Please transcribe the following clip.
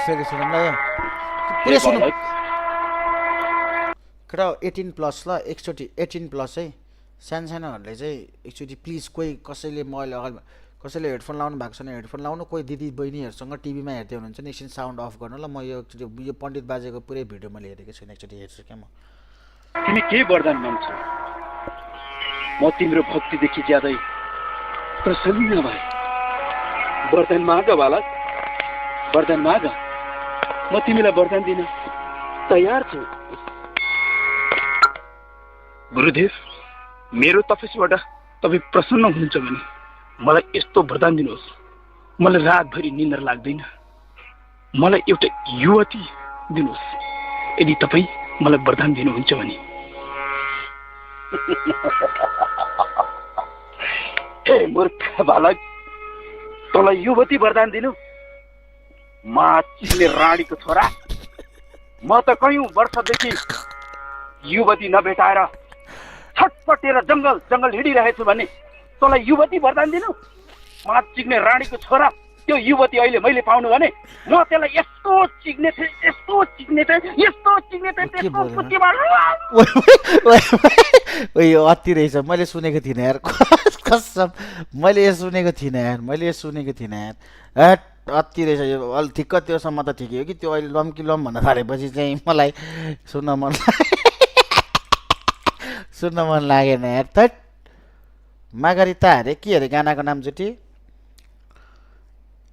फेरि सुनौँ ल पुरै सुनौँ केटा 18+ ल एकचोटि 18+ है सानो सानोहरूले चाहिँ एकचोटि प्लिज कोही कसैले मैले अगाडि कसैले हेडफोन लाउनु भएको छैन हेडफोन लाउनु कोही दिदी बहिनीहरूसँग टिभीमा हेर्दै हुनुहुन्छ नि एकछिन साउन्ड अफ गर्नु ल म यो एकचोटि यो पण्डित बाजेको पुरै भिडियो मैले हेरेको छैन एकचोटि हेर्छु क्या म तिमी के वरदान माग्छौ म तिम्रो भक्तिदेखि ज्यादै प्रसन्न भए वरदान माग बालक वरदान माग म तिमीलाई वरदान दिन तयार छु गुरुदेव मेरो तपस्याबाट तपाईँ प्रसन्न हुनुहुन्छ भने मलाई यस्तो वरदान दिनुहोस् मलाई रातभरि निन्द्रा लाग्दैन मलाई एउटा युवती दिनुहोस् यदि तपाईँ मलाई वरदान दिनुहुन्छ भने ए मूर्ख बालक तँलाई युवती वरदान दिनु माछिने रानीको छोरा म त कयौं वर्षदेखि युवती नभेटाएर छटपटेर जंगल जंगल हिँडिरहेछु भने तँलाई युवती वरदान दिनु माछिने रानीको छोरा त्यो युवती अहिले मैले पाउनु भने म त्यसलाई यस्तो चिग्ने थिएँ यस्तो चिग्ने थिएँ यस्तो चिग्ने थिएँ त्यसको पुच्चीमा यो अति रहेछ मैले सुनेको थिइनँ यार कसम मैले यो सुनेको थिइनँ यार हट अति रहेछ यो अलि ठिक्क त्योसम्म त ठिकै हो कि त्यो अहिले लम्की लम भन्न थालेपछि चाहिँ मलाई सुन्न मन लागेन यार थट मागरिता अरे के अरे गानाको नाम चुटी